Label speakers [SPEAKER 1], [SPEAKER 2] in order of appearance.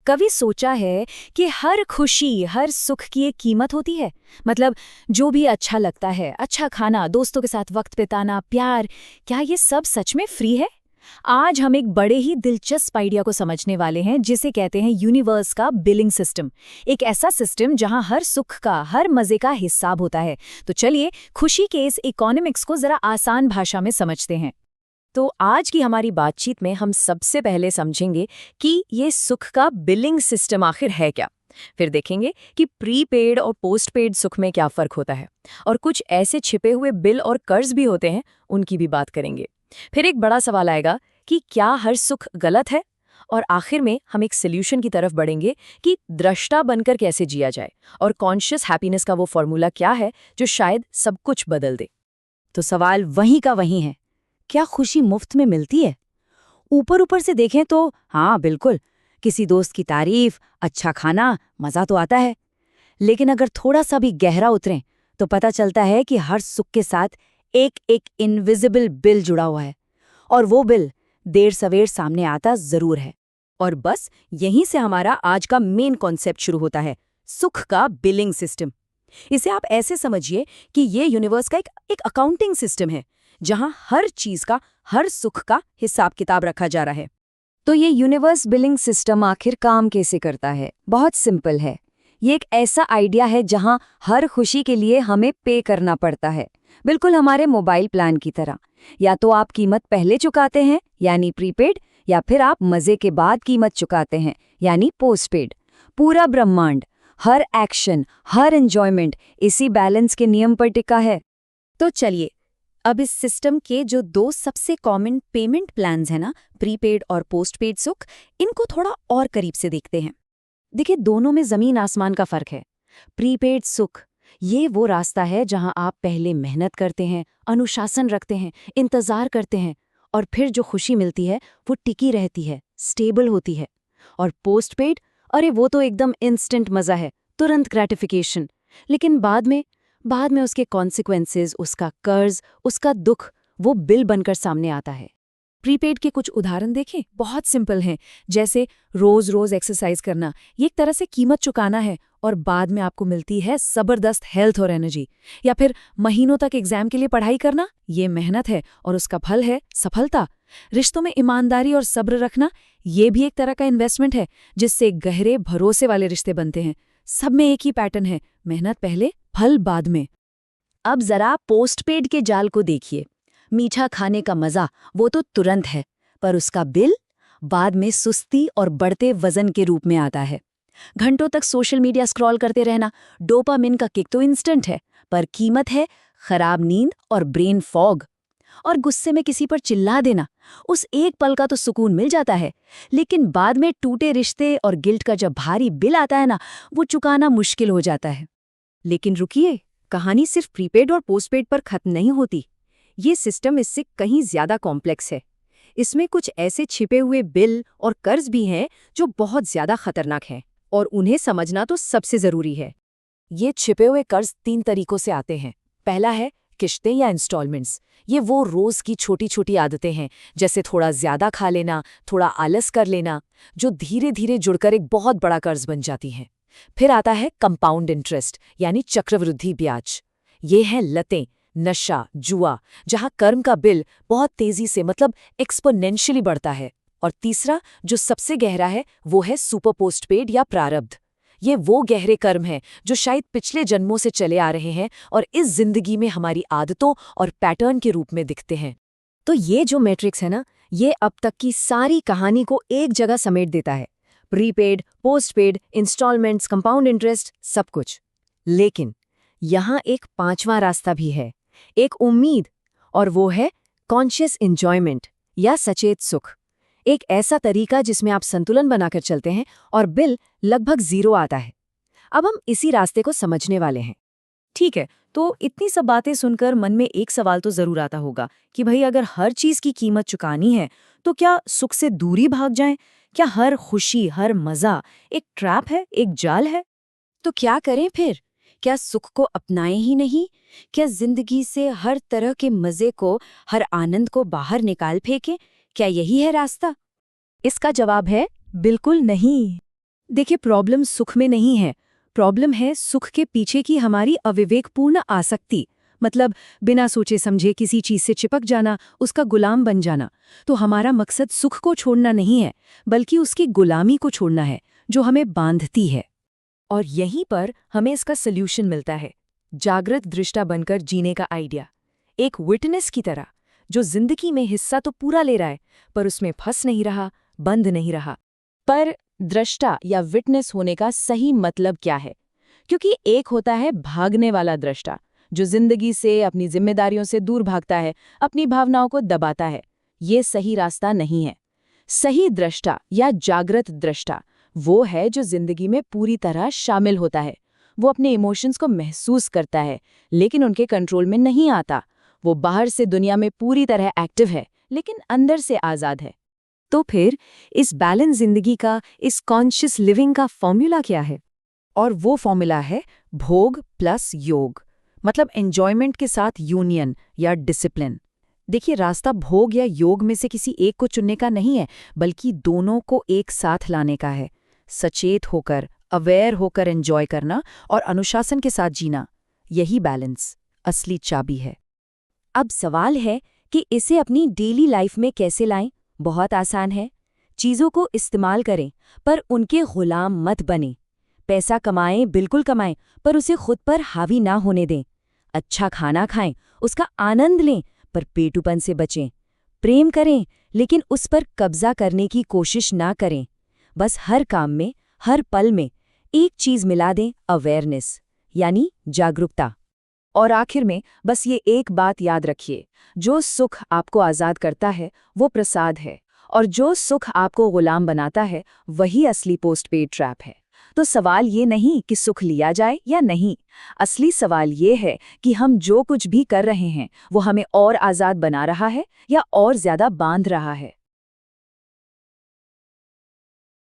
[SPEAKER 1] कभी सोचा है कि हर खुशी, हर सुख की एक कीमत होती है? मतलब जो भी अच्छा लगता है, अच्छा खाना, दोस्तों के साथ वक्त बिताना, प्यार, क्या ये सब सच में फ्री है? आज हम एक बड़े ही दिलचस्प आइडिया को समझने वाले हैं जिसे कहते हैं यूनिवर्स का बिलिंग सिस्टम। एक ऐसा सिस्टम जहां हर सुख का, हर मजे का हिसाब होता है। तो चलिए खुशी के इस इकोनॉमिक्स को जरा आसान भाषा में समझते हैं। तो आज की हमारी बातचीत में हम सबसे पहले समझेंगे कि ये सुख का बिलिंग सिस्टम आखिर है क्या। फिर देखेंगे कि प्रीपेड और पोस्टपेड सुख में क्या फर्क होता है, और कुछ ऐसे छिपे हुए बिल और कर्ज भी होते हैं, उनकी भी बात करेंगे। फिर एक बड़ा सवाल आएगा कि क्या हर सुख गलत है, और आखिर में हम एक सोल्यूशन की तरफ बढ़ेंगे कि दृष्टा बनकर कैसे जिया जाए, और कॉन्शियस हैप्पीनेस का वो फॉर्मूला क्या है जो शायद सब कुछ बदल दे। तो सवाल वहीं का वहीं है, क्या खुशी मुफ्त में मिलती है? ऊपर ऊपर से देखें तो हाँ बिल्कुल, किसी दोस्त की तारीफ, अच्छा खाना, मजा तो आता है। लेकिन अगर थोड़ा सा भी गहरा उतरें तो पता चलता है कि हर सुख के साथ एक एक इनविजिबल बिल जुड़ा हुआ है, और वो बिल देर सवेर सामने आता जरूर है। और बस यहीं से हमारा आज का मेन कॉन्सेप्ट शुरू होता है, सुख का बिलिंग सिस्टम। इसे आप ऐसे समझिए कि ये यूनिवर्स का एक अकाउंटिंग सिस्टम है, जहां हर चीज का, हर सुख का हिसाब किताब रखा जा रहा है। तो ये यूनिवर्स बिलिंग सिस्टम आखिर काम कैसे करता है? बहुत सिंपल है। ये एक ऐसा आइडिया है जहां हर खुशी के लिए हमें पे करना पड़ता है, बिल्कुल हमारे मोबाइल प्लान की तरह। या तो आप कीमत पहले चुकाते हैं यानी प्रीपेड, या फिर आप मजे के बाद कीमत चुकाते हैं यानी पोस्टपेड। पूरा ब्रह्मांड, हर एक्शन, हर एंजॉयमेंट इसी बैलेंस के नियम पर टिका है। तो चलिए अब इस सिस्टम के जो दो सबसे कॉमन पेमेंट प्लान्स हैं ना, प्रीपेड और पोस्टपेड सुख, इनको थोड़ा और करीब से देखते हैं। देखिए, दोनों में जमीन आसमान का फर्क है। प्रीपेड सुख ये वो रास्ता है जहां आप पहले मेहनत करते हैं, अनुशासन रखते हैं, इंतजार करते हैं, और फिर जो खुशी मिलती है वो टिकी रहती है, स्टेबल होती है। और पोस्टपेड, अरे वो तो एकदम इंस्टेंट मजा है, तुरंत ग्रेटिफिकेशन। लेकिन बाद में उसके कॉन्सिक्वेंसेस, उसका कर्ज, उसका दुख, वो बिल बनकर सामने आता है। प्रीपेड के कुछ उदाहरण देखें, बहुत सिंपल हैं। जैसे रोज रोज एक्सरसाइज करना, ये एक तरह से कीमत चुकाना है, और बाद में आपको मिलती है जबरदस्त हेल्थ और एनर्जी। या फिर महीनों तक एग्जाम के लिए पढ़ाई करना, ये मेहनत है और उसका फल है सफलता। रिश्तों में ईमानदारी और सब्र रखना, ये भी एक तरह का इन्वेस्टमेंट है, जिससे गहरे भरोसे वाले रिश्ते बनते हैं। सब में एक ही पैटर्न है, मेहनत पहले, फल बाद में। अब जरा पोस्टपेड के जाल को देखिए। मीठा खाने का मजा वो तो तुरंत है, पर उसका बिल बाद में सुस्ती और बढ़ते वजन के रूप में आता है। घंटों तक सोशल मीडिया स्क्रॉल करते रहना, डोपामिन का किक तो इंस्टेंट है, पर कीमत है खराब नींद और ब्रेन फॉग। और गुस्से में किसी पर चिल्ला देना, उस एक पल का तो सुकून मिल जाता है, लेकिन बाद में टूटे रिश्ते और गिल्ट का जब भारी बिल आता है ना, वो चुकाना मुश्किल हो जाता है। लेकिन रुकिए, कहानी सिर्फ प्रीपेड और पोस्टपेड पर खत्म नहीं होती। ये सिस्टम इससे कहीं ज्यादा कॉम्प्लेक्स है। इसमें कुछ ऐसे छिपे हुए बिल और कर्ज भी हैं जो बहुत ज्यादा खतरनाक हैं, और उन्हें समझना तो सबसे जरूरी है। ये छिपे हुए कर्ज 3 तरीकों से आते हैं। पहला है किश्तें या इंस्टॉलमेंट्स। ये वो रोज की छोटी छोटी आदतें हैं, जैसे थोड़ा ज्यादा खा लेना, थोड़ा आलस कर लेना, जो धीरे धीरे जुड़कर एक बहुत बड़ा कर्ज बन जाती हैं। फिर आता है कंपाउंड इंटरेस्ट यानी चक्रवृद्धि ब्याज। ये हैं लतें, नशा, जुआ, जहां कर्म का बिल बहुत तेजी से, मतलब एक्सपोनेंशियली बढ़ता है। और तीसरा जो सबसे गहरा है, वो है सुपर पोस्टपेड या प्रारब्ध। ये वो गहरे कर्म हैं जो शायद पिछले जन्मों से चले आ रहे हैं और इस जिंदगी में हमारी आदतों और पैटर्न के रूप में दिखते हैं। तो ये जो मैट्रिक्स है ना, ये अब तक की सारी कहानी को एक जगह समेट देता है। Prepaid, postpaid, instalments, compound interest, सब कुछ। लेकिन यहाँ एक 5वां रास्ता भी है, एक उम्मीद, और वो है कॉन्शियस एंजॉयमेंट या सचेत सुख। एक ऐसा तरीका जिसमें आप संतुलन बनाकर चलते हैं और बिल लगभग 0 आता है। अब हम इसी रास्ते को समझने वाले हैं। ठीक है, तो इतनी सब बातें सुनकर मन में एक सवाल तो जरूर आता होगा कि भाई, अगर हर चीज की कीमत चुकानी है तो क्या सुख से दूरी भाग जाएं? क्या हर खुशी, हर मजा एक ट्रैप है, एक जाल है? तो क्या करें फिर? क्या सुख को अपनाएं ही नहीं? क्या जिंदगी से हर तरह के मजे को, हर आनंद को बाहर निकाल फेंकें? क्या यही है रास्ता? इसका जवाब है बिल्कुल नहीं। देखिए, प्रॉब्लम सुख में नहीं है, प्रॉब्लम है सुख के पीछे की हमारी अविवेकपूर्ण आसक्ति। मतलब बिना सोचे समझे किसी चीज से चिपक जाना, उसका गुलाम बन जाना। तो हमारा मकसद सुख को छोड़ना नहीं है, बल्कि उसकी गुलामी को छोड़ना है, जो हमें बांधती है। और यहीं पर हमें इसका सल्यूशन मिलता है, जागृत दृष्टा बनकर जीने का आइडिया। एक विटनेस की तरह, जो जिंदगी में हिस्सा तो पूरा ले रहा है, पर उसमें फंस नहीं रहा, बंद नहीं रहा। पर दृष्टा या विटनेस होने का सही मतलब क्या है? क्योंकि एक होता है भागने वाला दृष्टा, जो जिंदगी से, अपनी जिम्मेदारियों से दूर भागता है, अपनी भावनाओं को दबाता है। ये सही रास्ता नहीं है। सही दृष्टा या जागृत दृष्टा वो है जो जिंदगी में पूरी तरह शामिल होता है। वो अपने इमोशंस को महसूस करता है, लेकिन उनके कंट्रोल में नहीं आता। वो बाहर से दुनिया में पूरी तरह एक्टिव है, लेकिन अंदर से आज़ाद है। तो फिर इस बैलेंस जिंदगी का, इस कॉन्शियस लिविंग का फॉर्मूला क्या है? और वो फॉर्मूला है भोग प्लस योग, मतलब एंजॉयमेंट के साथ यूनियन या डिसिप्लिन। देखिए, रास्ता भोग या योग में से किसी एक को चुनने का नहीं है, बल्कि दोनों को एक साथ लाने का है। सचेत होकर, अवेयर होकर एंजॉय करना और अनुशासन के साथ जीना, यही बैलेंस असली चाबी है। अब सवाल है कि इसे अपनी डेली लाइफ में कैसे लाएं? बहुत आसान है। चीज़ों को इस्तेमाल करें, पर उनके गुलाम मत बनें। पैसा कमाएं, बिल्कुल कमाएं, पर उसे खुद पर हावी ना होने दें। अच्छा खाना खाएं, उसका आनंद लें, पर पेटूपन से बचें। प्रेम करें, लेकिन उस पर कब्जा करने की कोशिश ना करें। बस हर काम में, हर पल में एक चीज़ मिला दें, अवेयरनेस, यानी जागरूकता। और आखिर में बस ये एक बात याद रखिए, जो सुख आपको आज़ाद करता है वो प्रसाद है, और जो सुख आपको गुलाम बनाता है वही असली पोस्टपेड ट्रैप है। तो सवाल ये नहीं कि सुख लिया जाए या नहीं, असली सवाल ये है कि हम जो कुछ भी कर रहे हैं वो हमें और आज़ाद बना रहा है या और ज़्यादा बांध रहा है।